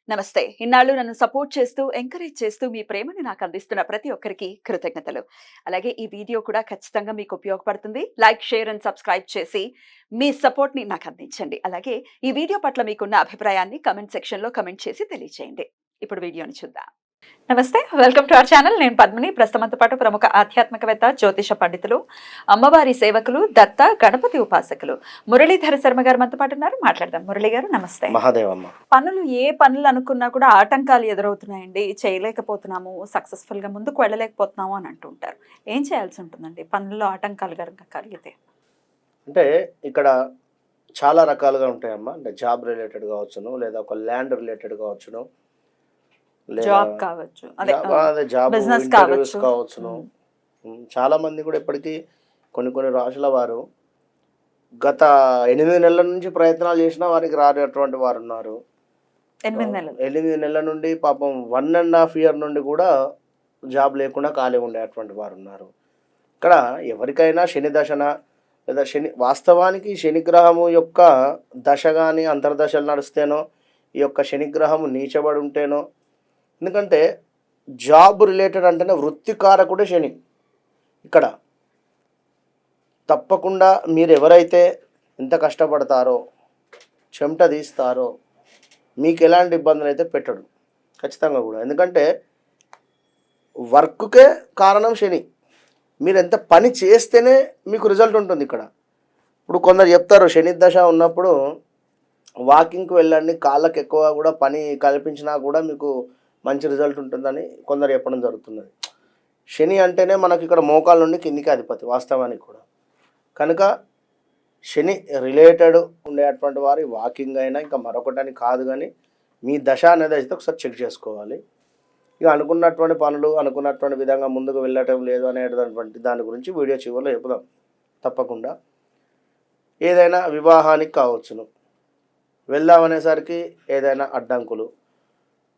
నమస్తే. ఇన్నాళ్ళు నన్ను సపోర్ట్ చేస్తూ, ఎంకరేజ్ చేస్తూ మీ ప్రేమని నాకు అందిస్తున్న ప్రతి ఒక్కరికి కృతజ్ఞతలు. అలాగే ఈ వీడియో కూడా ఖచ్చితంగా మీకు ఉపయోగపడుతుంది. లైక్, షేర్ అండ్ సబ్స్క్రైబ్ చేసి మీ సపోర్ట్‌ని నాకు అందించండి. అలాగే ఈ వీడియో పట్ల మీకున్న అభిప్రాయాన్ని కామెంట్ సెక్షన్‌లో కామెంట్ చేసి తెలియజేయండి. ఇప్పుడు వీడియోని చూద్దాం. నమస్తే, వెల్కమ్ టు అవర్ ఛానల్. నేను పద్మిని. ప్రస్తుతంతో పాటు ప్రముఖ ఆధ్యాత్మికవేత్త, జ్యోతిష పండితులు, అమ్మవారి సేవకులు, దత్త గణపతి ఉపాసకులు మురళీధర శర్మ గారు మనతో పాటు ఉన్నారు. మాట్లాడదాం. మురళి గారు నమస్తే. మహాదేవమ్మ. ఏ పనులు అనుకున్నా కూడా ఆటంకాలు ఎదురవుతున్నాయండి, చేయలేకపోతున్నాము, సక్సెస్ఫుల్ గా ముందుకు వెళ్ళలేకపోతున్నాము అని అంటుంటారు. ఏం చేయాల్సి ఉంటుందండి పనుల్లో ఆటంకాలు కనుక కలిగితే? అంటే ఇక్కడ చాలా రకాలుగా ఉంటాయమ్మా. అంటే జాబ్ రిలేటెడ్ కావచ్చును, లేదా ఒక ల్యాండ్ రిలేటెడ్ కావచ్చును, జాబ్ కావచ్చు, జాబ్ బిజినెస్ ఇంటర్వ్యూస్ కావచ్చును. చాలా మంది కూడా ఇప్పటికీ కొన్ని రాశుల వారు గత 8 నెలల నుంచి ప్రయత్నాలు చేసినా వారికి రానటువంటి వారు ఉన్నారు. 8 నెలల నుండి పాపం 1.5 year నుండి కూడా జాబ్ లేకుండా ఖాళీ ఉండేటువంటి వారు ఉన్నారు. ఇక్కడ ఎవరికైనా శని దశన లేదా వాస్తవానికి శనిగ్రహము యొక్క దశ కానీ అంతర్దశలు నడిస్తేనో, ఈ యొక్క శనిగ్రహము నీచబడి ఉంటేనో, ఎందుకంటే జాబ్ రిలేటెడ్ అంటేనే వృత్తికారకుడే శని. ఇక్కడ తప్పకుండా మీరు ఎవరైతే ఎంత కష్టపడతారో, చెమట తీస్తారో, మీకు ఎలాంటి ఇబ్బందులు అయితే పెట్టడు ఖచ్చితంగా కూడా. ఎందుకంటే వర్క్కే కారణం శని. మీరు ఎంత పని చేస్తేనే మీకు రిజల్ట్ ఉంటుంది. ఇక్కడ ఇప్పుడు కొందరు చెప్తారు శని దశ ఉన్నప్పుడు వాకింగ్కి వెళ్ళండి, కాళ్ళకి ఎక్కువ కూడా పని కల్పించినా కూడా మీకు మంచి రిజల్ట్ ఉంటుందని కొందరు చెప్పడం జరుగుతున్నది. శని అంటేనే మనకి ఇక్కడ మోకాల నుండి కిందికి అధిపతి వాస్తవానికి కూడా. కనుక శని రిలేటెడ్ ఉండేటువంటి వారి వాకింగ్ అయినా ఇంకా మరొకటని కాదు, కానీ మీ దశ అనేది అయితే ఒకసారి చెక్ చేసుకోవాలి. ఇక అనుకున్నటువంటి పనులు అనుకున్నటువంటి విధంగా ముందుకు వెళ్ళటం లేదు అనేటువంటి దాని గురించి వీడియో చివరిలో చెప్పుదాం తప్పకుండా. ఏదైనా వివాహానికి కావచ్చును, వెళ్దామనేసరికి ఏదైనా అడ్డంకులు,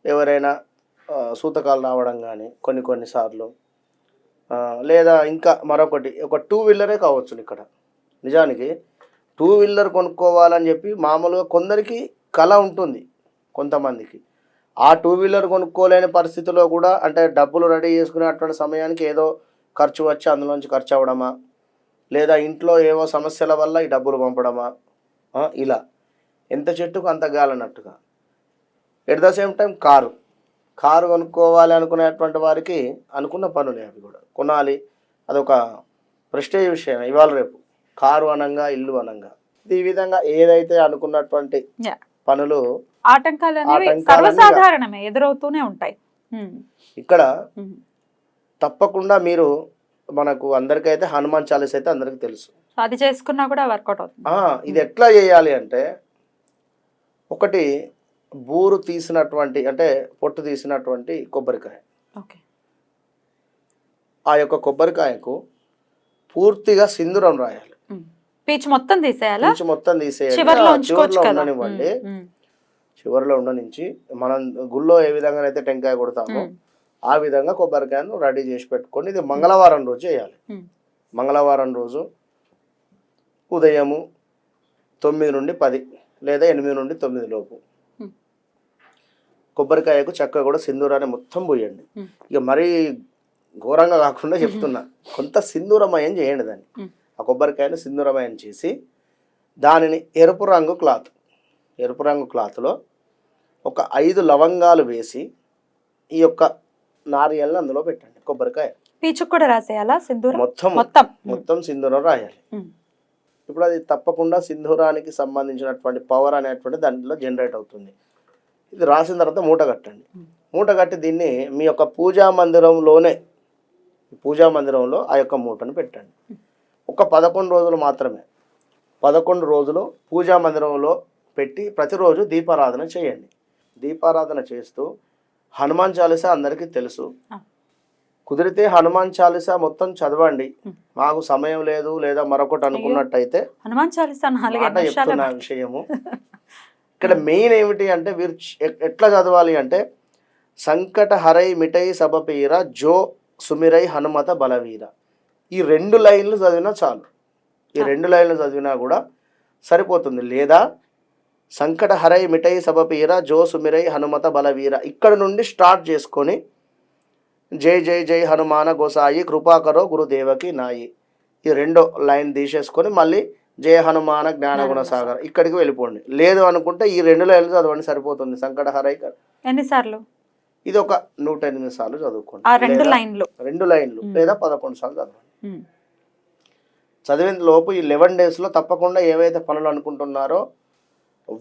ఎవరైనా సూతకాలు రావడం కానీ కొన్నిసార్లు, లేదా ఇంకా మరొకటి ఒక 2 వీలరే కావచ్చు. ఇక్కడ నిజానికి 2 వీలర్ కొనుక్కోవాలని చెప్పి మామూలుగా కొందరికి కళ ఉంటుంది, కొంతమందికి ఆ 2 వీలర్ కొనుక్కోలేని పరిస్థితిలో కూడా, అంటే డబ్బులు రెడీ చేసుకునేటువంటి సమయానికి ఏదో ఖర్చు వచ్చి అందులోంచి ఖర్చు అవ్వడమా, లేదా ఇంట్లో ఏవో సమస్యల వల్ల ఈ డబ్బులు పంపడమా, ఇలా ఎంత చెట్టుకు అంత గాలన్నట్టుగా. At the same time car కొనుక్కోవాలి అనుకునేటువంటి వారికి అనుకున్న పనులే అవి కూడా కొనాలి. అదొక ప్రెస్టేజ్ విషయం. ఇవాళ రేపు కారు అనంగా, ఇల్లు అనంగా, ఈ విధంగా ఏదైతే అనుకున్నటువంటి పనులు ఆటంకాలు సర్వసాధారణమే ఎదురవుతూనే ఉంటాయి. ఇక్కడ తప్పకుండా మీరు, మనకు అందరికైతే హనుమాన్ చాలీసా అయితే అందరికి తెలుసు, అది చేసుకున్నా కూడా వర్కౌట్ అవుతుంది. ఇది ఎట్లా చేయాలి అంటే, ఒకటి బూరు తీసినటువంటి, అంటే పొట్టు తీసినటువంటి కొబ్బరికాయ, ఆ యొక్క కొబ్బరికాయకు పూర్తిగా సింధూరం రాయాలి. పీచు మొత్తం తీసేయాలి. పీచు మొత్తం తీసేయాలి. ఉండనివ్వండి. చివరిలో ఉండనించి మనం గుళ్ళో ఏ విధంగా అయితే టెంకాయ కొడతామో ఆ విధంగా కొబ్బరికాయను రెడీ చేసి పెట్టుకొని, ఇది మంగళవారం రోజు చేయాలి. మంగళవారం రోజు ఉదయము 9 నుండి 10 లేదా 8 నుండి 9 లోపు కొబ్బరికాయకు చక్కగా కూడా సింధూరాన్ని మొత్తం పోయండి. ఇక మరీ ఘోరంగా కాకుండా చెప్తున్నా, కొంత సింధూరమయం చేయండి దాన్ని. ఆ కొబ్బరికాయను సింధూరమయం చేసి దానిని ఎరుపు రంగు క్లాత్లో ఒక 5 లవంగాలు వేసి ఈ యొక్క నారియల్ని అందులో పెట్టండి. కొబ్బరికాయ పీచు కూడా రాసేయాలా? మొత్తం సింధూరం రాయాలి. ఇప్పుడు అది తప్పకుండా సింధూరానికి సంబంధించినటువంటి పవర్ అనేటువంటి దాంట్లో జనరేట్ అవుతుంది. ఇది రాసిన తర్వాత మూట కట్టి దీన్ని మీ యొక్క పూజా మందిరంలో ఆ యొక్క మూటను పెట్టండి. ఒక 11 రోజులు మాత్రమే. 11 రోజులు పూజా మందిరంలో పెట్టి ప్రతిరోజు దీపారాధన చేయండి. దీపారాధన చేస్తూ హనుమాన్ చాలీసా అందరికీ తెలుసు, కుదిరితే హనుమాన్ చాలీసా మొత్తం చదవండి. మాకు సమయం లేదు లేదా మరొకటి అనుకున్నట్టయితే హనుమాన్ చాలీసా చెప్తున్న విషయము. ఇక్కడ మెయిన్ ఏమిటి అంటే, వీరు ఎట్లా చదవాలి అంటే, సంకట హరై మిఠై సబపీర జో సుమిరై హనుమత బలవీర, ఈ 2 లైన్లు చదివినా చాలు. ఈ 2 లైన్లు చదివినా కూడా సరిపోతుంది. లేదా సంకట హరై మిఠై సబపీర జో సుమిరై హనుమత బలవీర. ఇక్కడ నుండి స్టార్ట్ చేసుకొని జై జై జై హనుమాన గోసాయి కృపాకరో గురుదేవకి నాయి, ఈ రెండో లైన్ తీసేసుకొని మళ్ళీ జయ హనుమాన జ్ఞానగుణ సాగర్ ఇక్కడికి వెళ్ళిపోండి. లేదు అనుకుంటే ఈ 2 లైన్లు చదవండి సరిపోతుంది. సంకట హరై ఎన్నిసార్లు? ఇది ఒక 108 సార్లు చదువుకోండి. ఆ 2 లైన్లు 2 లైన్లు లేదా 11 సార్లు చదవండి. చదివిన లోపు ఈ 11 డేస్లో తప్పకుండా ఏవైతే పనులు అనుకుంటున్నారో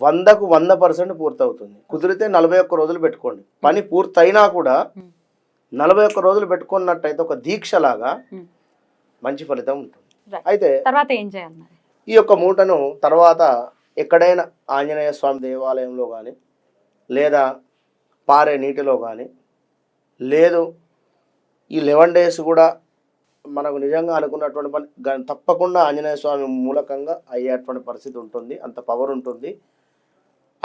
100కు 100% పూర్తవుతుంది. కుదిరితే 41 రోజులు పెట్టుకోండి. పని పూర్తయినా కూడా 41 రోజులు పెట్టుకున్నట్టయితే ఒక దీక్షలాగా మంచి ఫలితం ఉంటుంది. అయితే తర్వాత ఏం చేయాలి? ఈ యొక్క మూటను తర్వాత ఎక్కడైనా ఆంజనేయ స్వామి దేవాలయంలో కానీ లేదా పారే నీటిలో కానీ, లేదు ఈ 11 డేస్ కూడా మనకు నిజంగా అనుకున్నటువంటి పని తప్పకుండా ఆంజనేయ స్వామి మూలకంగా అయ్యేటువంటి పరిస్థితి ఉంటుంది. అంత పవర్ ఉంటుంది.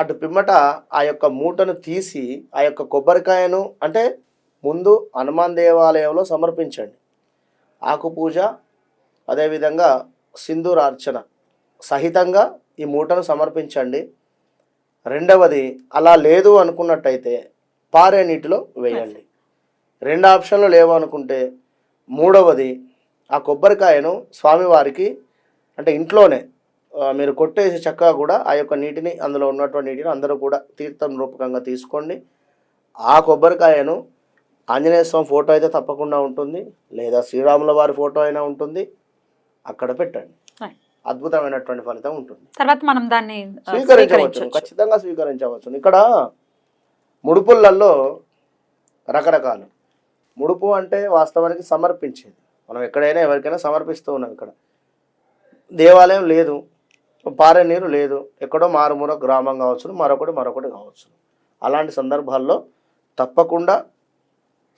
అటు పిమ్మట ఆ యొక్క మూటను తీసి ఆ యొక్క కొబ్బరికాయను అంటే ముందు హనుమాన్ దేవాలయంలో సమర్పించండి. ఆకు పూజ అదేవిధంగా సింధూరార్చన సహితంగా ఈ మూటను సమర్పించండి. రెండవది అలా లేదు అనుకున్నట్టయితే పారే నీటిలో వేయండి. 2 ఆప్షన్లు లేవు అనుకుంటే మూడవది ఆ కొబ్బరికాయను స్వామివారికి అంటే ఇంట్లోనే మీరు కొట్టేసి చక్కగా కూడా ఆ యొక్క నీటిని అందులో ఉన్నటువంటి నీటిని అందరూ కూడా తీర్థం రూపకంగా తీసుకోండి. ఆ కొబ్బరికాయను ఆంజనేయ స్వామి ఫోటో అయితే తప్పకుండా ఉంటుంది, లేదా శ్రీరాముల వారి ఫోటో అయినా ఉంటుంది, అక్కడ పెట్టండి. అద్భుతమైనటువంటి ఫలితం ఉంటుంది. తర్వాత మనం దాన్ని స్వీకరించవచ్చు, ఖచ్చితంగా స్వీకరించవచ్చు. ఇక్కడ ముడుపులలో రకరకాలు. ముడుపు అంటే వాస్తవానికి సమర్పించేది. మనం ఎక్కడైనా ఎవరికైనా సమర్పిస్తూ ఉన్నాం. ఇక్కడ దేవాలయం లేదు, పారే నీరు లేదు, ఎక్కడో మారుమూల గ్రామం కావచ్చు, మరొకటి కావచ్చు. అలాంటి సందర్భాల్లో తప్పకుండా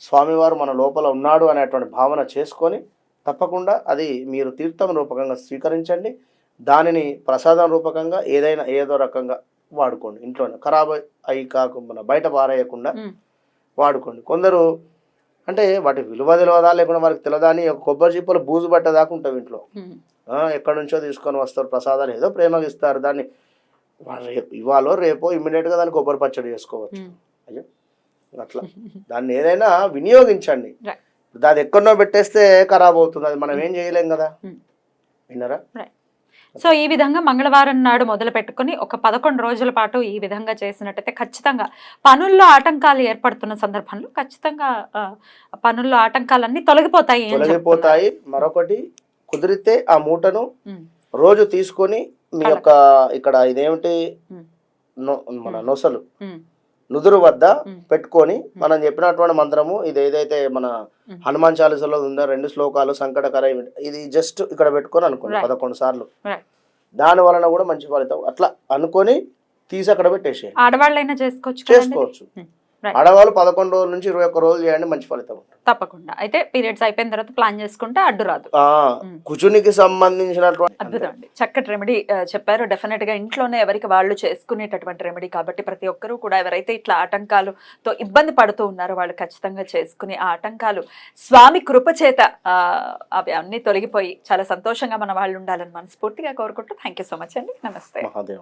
స్వామివారు మన లోపల ఉన్నాడు అనేటువంటి భావన చేసుకొని తప్పకుండా అది మీరు తీర్థం రూపకంగా స్వీకరించండి. దానిని ప్రసాదం రూపకంగా ఏదో రకంగా వాడుకోండి. ఇంట్లోనే ఖరాబ్ అయి కాకుండా బయట పారేయకుండా వాడుకోండి. కొందరు అంటే వాటి విలువ తెలియదా లేకుండా వారికి తెలియదా అని కొబ్బరి చిప్పలు బూజు పట్టేదాకా ఉంటావు ఇంట్లో. ఎక్కడి నుంచో తీసుకొని వస్తారు ప్రసాదాలు, ఏదో ప్రేమగా ఇస్తారు. దాన్ని ఇవాళ రేపో ఇమ్మీడియట్గా దాన్ని కొబ్బరి పచ్చడి చేసుకోవచ్చు. అయ్యో అట్లా దాన్ని ఏదైనా వినియోగించండి. అది ఎక్కడనో పెట్టేస్తే ఖరాబ్ అవుతుంది, అది మనం ఏం చేయలేం కదా. విన్నారా? సో ఈ విధంగా మంగళవారం నాడు మొదలు పెట్టుకుని ఒక 11 రోజుల పాటు ఈ విధంగా చేసినట్టయితే ఖచ్చితంగా పనుల్లో ఆటంకాలు ఏర్పడుతున్న సందర్భంలో ఖచ్చితంగా పనుల్లో ఆటంకాలన్నీ తొలగిపోతాయి. మరొకటి కుదిరితే ఆ మూటను రోజు తీసుకొని మీ యొక్క ఇక్కడ ఇదేమిటి మన నొసలు నుదురు వద్ద పెట్టుకొని మనం చెప్పినటువంటి మంత్రము ఇది ఏదైతే మన హనుమాన్ చాలీసాలో ఉందో 2 శ్లోకాలు సంకటకర ఇది జస్ట్ ఇక్కడ పెట్టుకొని అనుకోండి 11 సార్లు. దాని వలన కూడా మంచి ఫలితం. అట్లా అనుకొని తీసి అక్కడ పెట్టేసేయండి. ఆడవాళ్ళైనా చేసుకోవచ్చు. ఆడవాళ్ళు 11 రోజుల నుంచి 21 రోజులు చేయండి, మంచి ఫలితం ఉంటుంది తప్పకుండా. అయితే పీరియడ్స్ అయిపోయిన తర్వాత ప్లాన్ చేసుకుంటే అడ్డు రాదు. కుజునికి సంబంధించినటువంటి అద్భుతం అండి, చక్కటి రెమెడీ చెప్పారు. డెఫినెట్ గా ఇంట్లోనే ఎవరికి వాళ్ళు చేసుకునేటటువంటి రెమెడీ కాబట్టి ప్రతి ఒక్కరూ కూడా ఎవరైతే ఇట్లా ఆటంకాలతో ఇబ్బంది పడుతూ ఉన్నారో వాళ్ళు ఖచ్చితంగా చేసుకుని ఆ ఆటంకాలు స్వామి కృప చేత అవి అన్ని తొలగిపోయి చాలా సంతోషంగా మన వాళ్ళు ఉండాలని మనస్ఫూర్తిగా కోరుకుంటూ థ్యాంక్ యూ సో మచ్ అండి. నమస్తే. మహాదేవ.